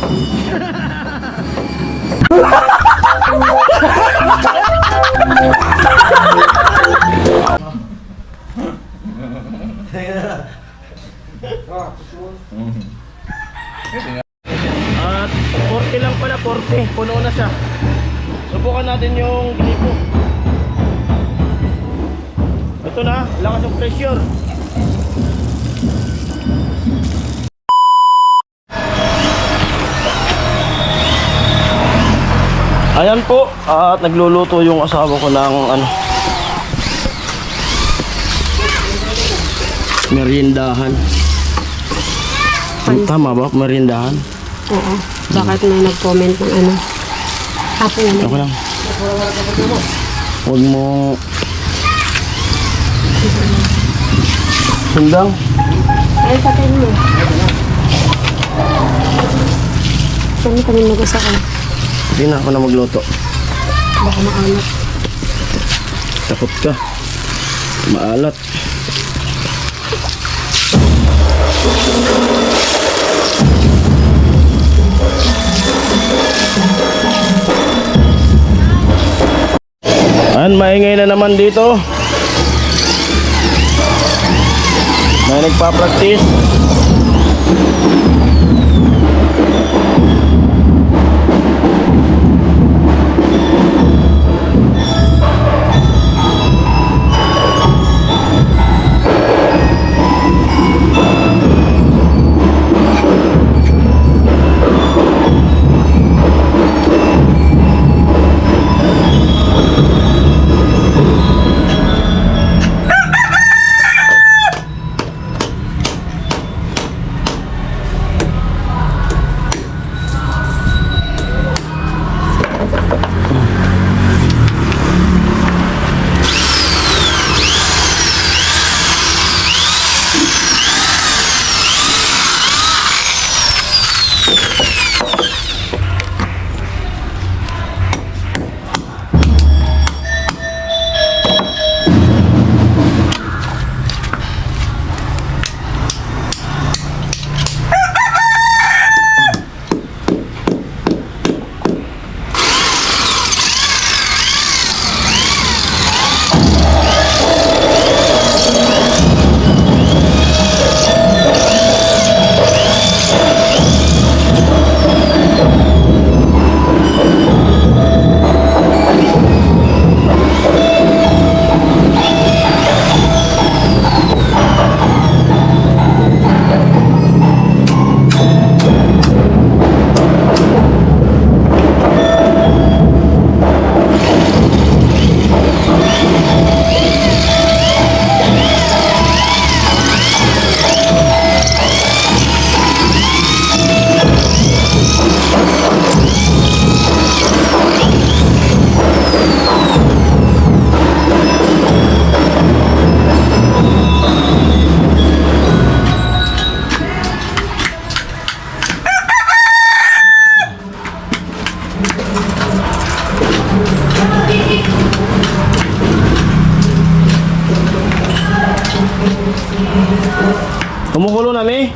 At 40 lang pala, 40. Puno na siya. Subukan natin yung glipo. Ito na, lakas ng pressure. Ayan po, at nagluluto yung asawa ko ng meriendahan. Tama ba? Meriendahan? Oo. Bakit may nag-comment ng hapunan? Ako lang. Huwag mo sundang. Ay, sakin mo. Saan kami nag-usakan? Hindi na ako na magluto. Baka maalat. Takot ka. Maalat. Ayan, maingay na naman dito. May nagpa-practice. Kumukulo na, Mi?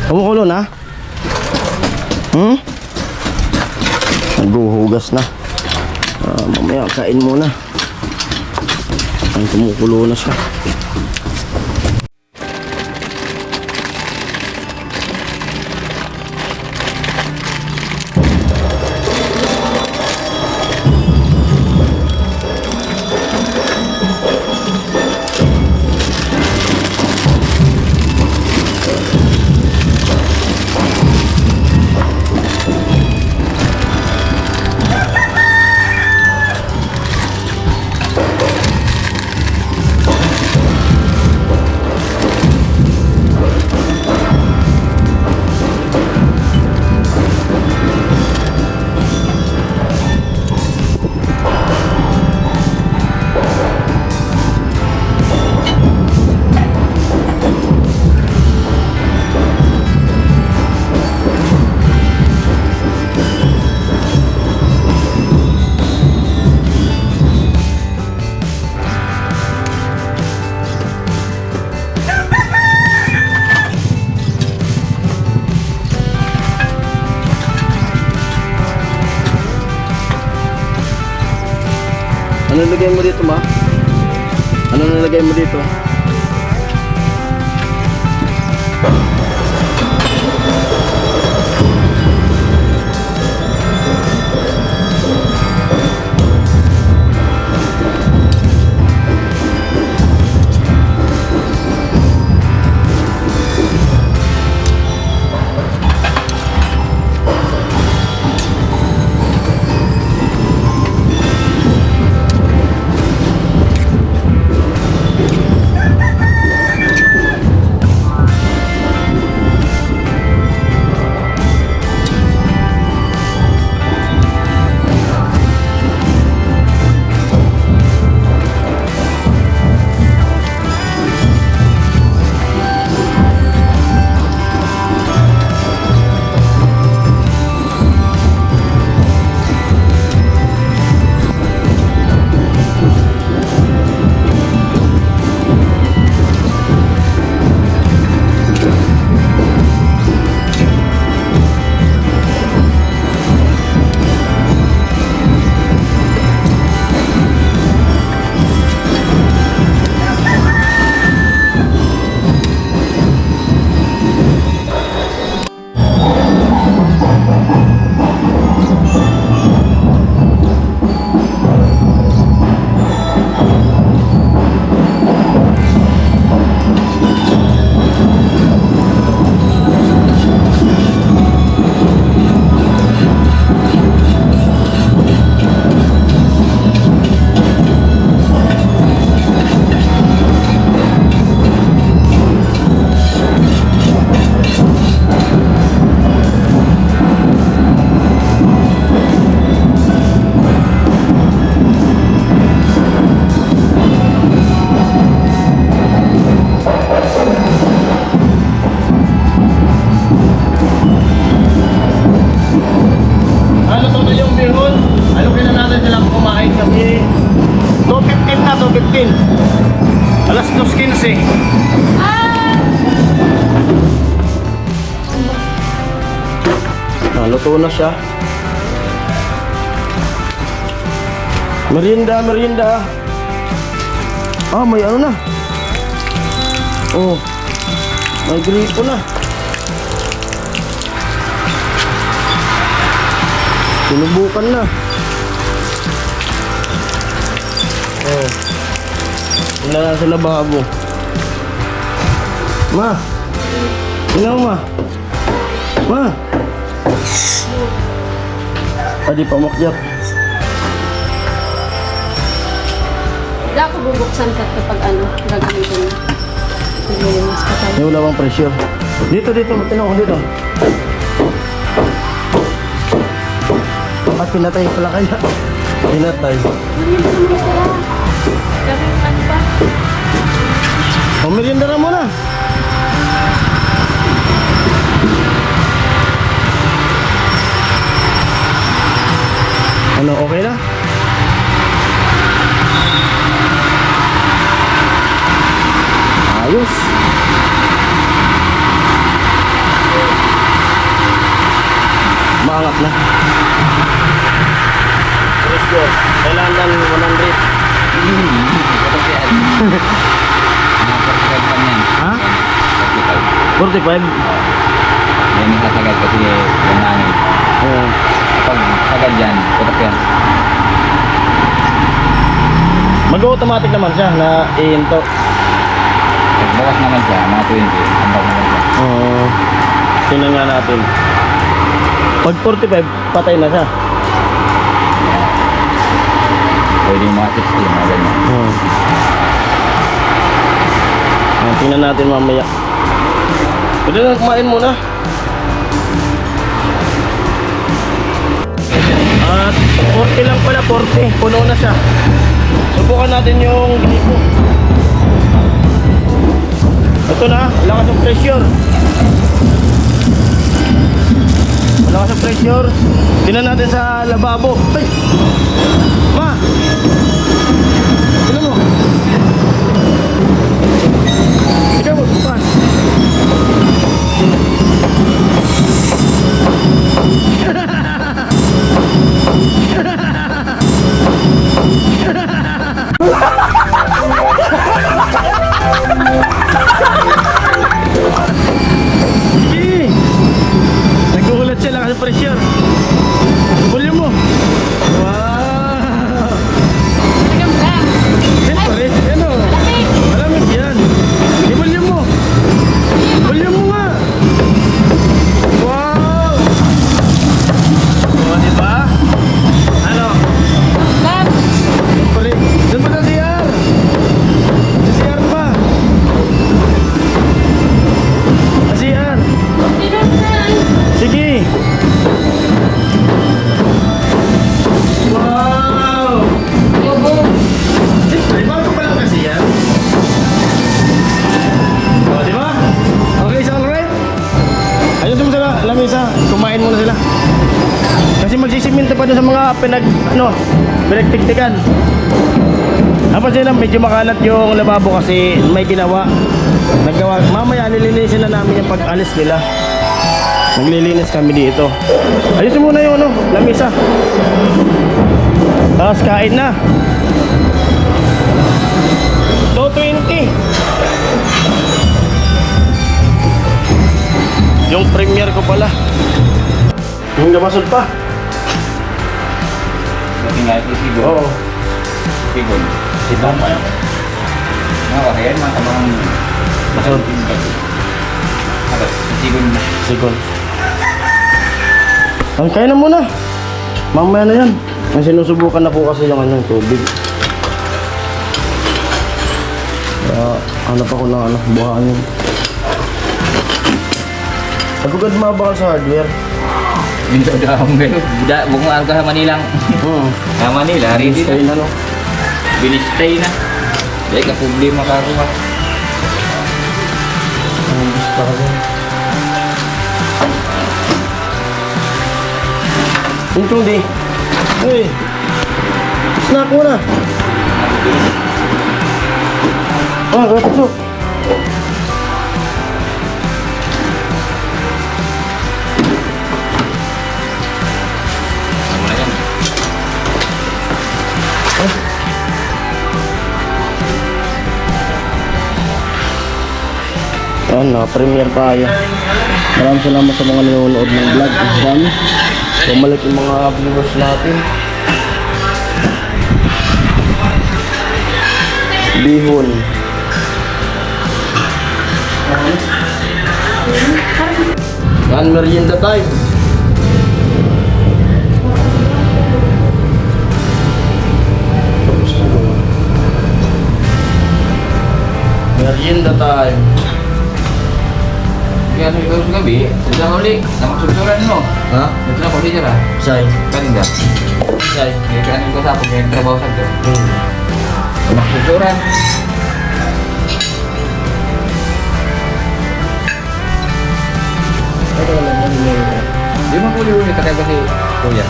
Kumukulo na? Naghuhugas na. Mamaya kain muna. Ang kumukulo na siya. Ano nilagay mo dito, ma? Ano nilagay mo dito? Ano to na yung bihon? Alokin na natin silang kumain kasi 2:15 na, 2:15. Alas 2:15. Luto na siya. Merienda, merienda. Ah, may ano na. Oh, may gripo na. Sinubukan na. Oh. Wala na sa lababo. Ma. Tingnan mo, ma. Ma. Adi pa makyat. Hindi ako bubuksan ka kapag ano, gagamitin mo. Naglilinis ka tayo. May wala bang pressure. Dito, tinawag ko dito. At pinatay pala kaya. Pinatay. O, merienda na muna. Ano, okay na? Ayos. Maangat na. Pressure. Kailangan 100. Ha? 45? Yan yung tatagad kasi yung hangin. Oo. Kapag tagad yan, putak yan. Mag-automatic naman siya na iinto. Pag bawas naman siya, mga 20, ambag naman siya. Oo. Tingnan nga natin. Pag 45, patay na siya. Pwede yung mga 60, mga ganyan. Oo. Tingnan natin mamaya. Pwede na kumain muna. At 40 lang pala, 40. Puno na siya. Subukan natin yung gripo. Ito na, lakas ng pressure. Malakas ang pressure. Tingnan natin sa lababo. Ay! Ma! Tingnan mo. Ikaw mo, pa. dito sa mga pinagtiktikan. Tapos yun lang, medyo makalat yung lababo kasi may ginawa. Naggawa. Mamaya nilinisin na namin yung pag-alis nila. Naglilinis kami dito. Ayusin muna yung lamisa. Tapos kain na. 220. Yung premiere ko pala. Yung gamasod pa. Kasi nga ito sigo. Oo. Sigo. Sigo pa yun. Mga kakayan, mga tamang Masod. Agad, sigo na. Sikon. Ang kaya na muna. Mamaya na yan. May sinusubukan na po kasi yung tubig. Hanap ako ng buhaan yun. Agugad mabakal sa hardware. Minto dah akong gano'n. Buong araw ka sa Manila. Sa Manila, ready Stay na. na Binistay na. Dahil ka problema ka ako. Gusto kasi. Intong di. Hey. Snack muna. Ah, kapso. Ano na yan? Premiere tayo. Maraming salamat sa mga nanonood ng vlog. Yan. Bumalik yung mga viewers natin. Bihon. Yan, merienda time. Merienda time. Kaya ano ikaw sa gabi, sa huli, namaksusuran mo. Ha? Ito na ko siya ra. Say. Kaninda. Say. Kaya kanin ko sa ako, kaya trabaho sa ito. Namaksusuran. Ito lang mo nila. Di mo huli-huli, takay ko si Kuya.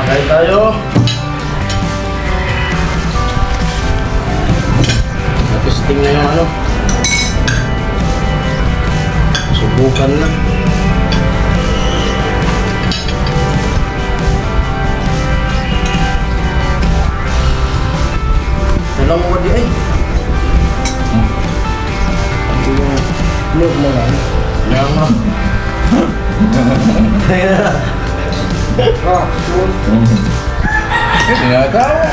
Kain tayo. Napisting na yung subukan na. Dalang mo di ay. Look mo lang. Yang mo. Tinatawag.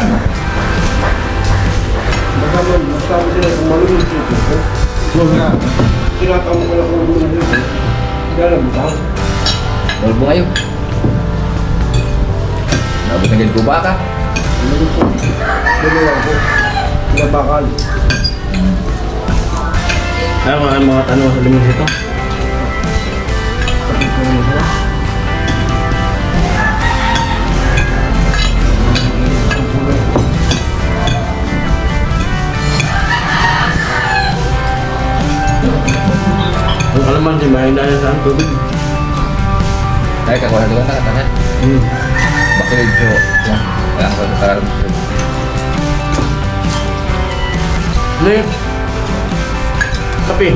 Magkama sila kung malulog dito. Tinatawag ko na kung malulog dito. Dalam ba? Balbo ngayon. Nabot na ganito ba ka? Malulog po. Dalawa po. Pinabakal. Ay, mga tanong sa limang ito. Ang kalaman si may dahil sa tubig. Ay, kakuha doon na katanya. Bakit ito? Wala ko sa tarang. Nih. Kape.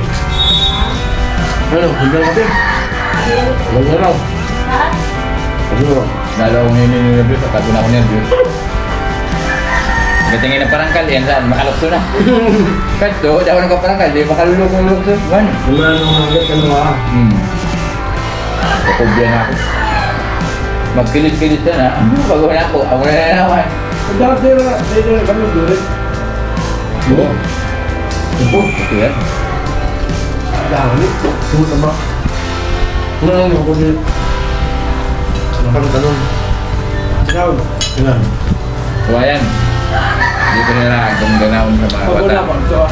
Ano, hindi kape. Wala raw. Ano? Dalaw ko nyo nervous, akado na ako nervous. Pagkatingin ng parangkal, yan saan, makalukso na. Kanto, daw ng parangkal, di makalulok-ulok sa man. Gimana nung hanggat ka nawa? Kapobya na ako. Magkilit-kilit na. Bago na ako, ako na naman. Dapat sila kami dulit. Oo. Ito, ito yan. Dami. Sumut ba? Ano lang yung kulit? Nakang talon. Ikaw. Ilan? So ayan. Dito nila kung ganawin sa mga Pagod bata. na ba? Ito ah.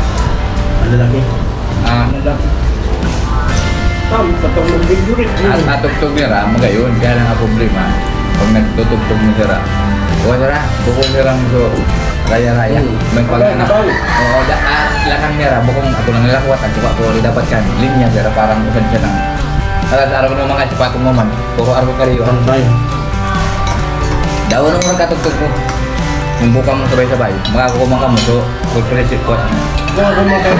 Ang lalaki. Nalaki. Tatang mag-dulit. Atugtog nila, magayon. Kaya lang ang problema. Pag nagtutugtog mo sila, huwag nila, bukong nila so raya-raya. May pag-anak. Oo, lakang nera, bukong ako nang nalakwat, ang suka ko dapat kan, linya, pero parang usan siya ng, alas araw ko ng mga sapatong maman, puro araw ko kariyo, ang Tayo. daw nung magkatugtog mo, yung buka mo sabay-sabay, makakukumang ka mo, so, full credit ko. Kaya kumakain.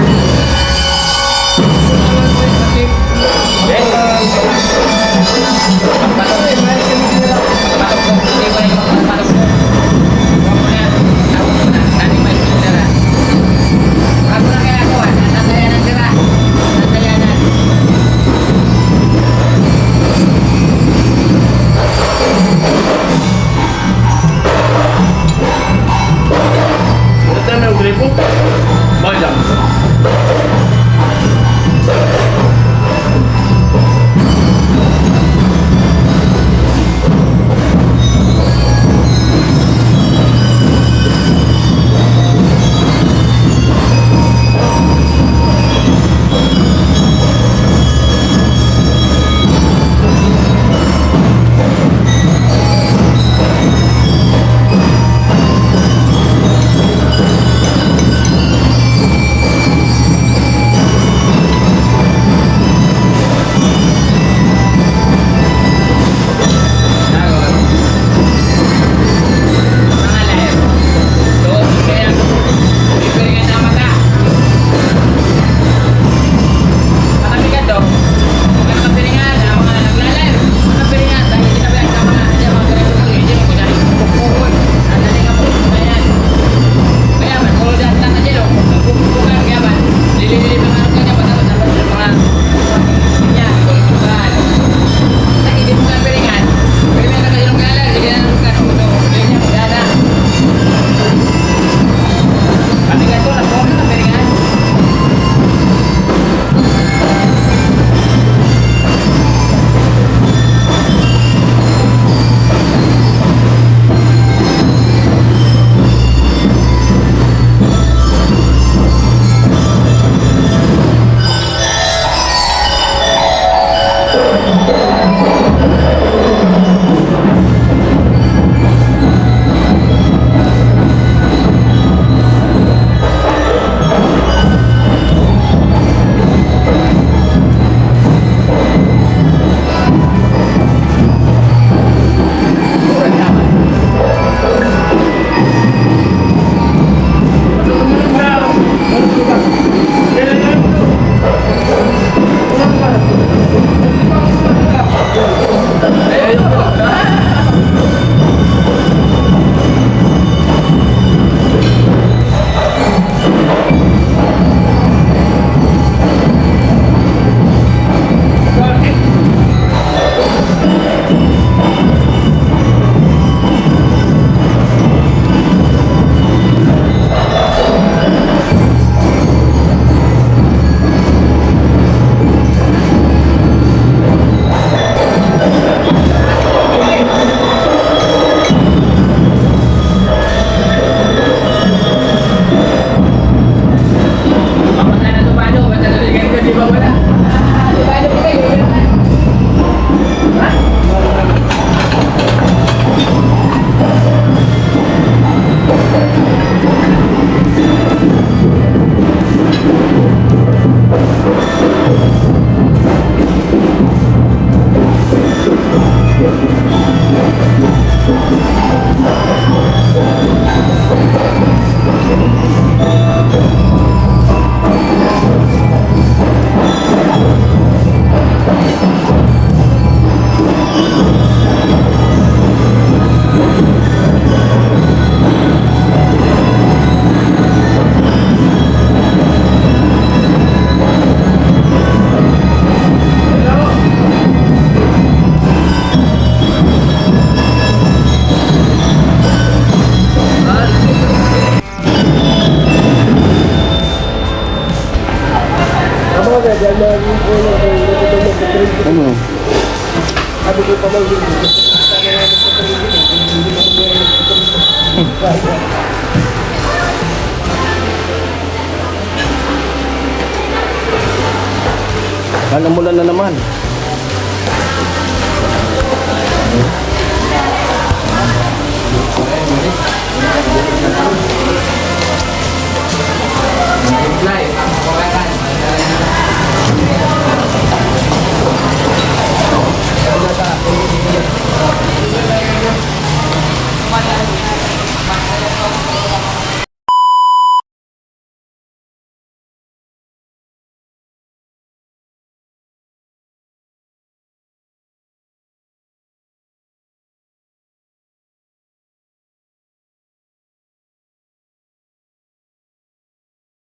Ano tayo may ugripo? Bakit lang? Ano? Alamulan na naman.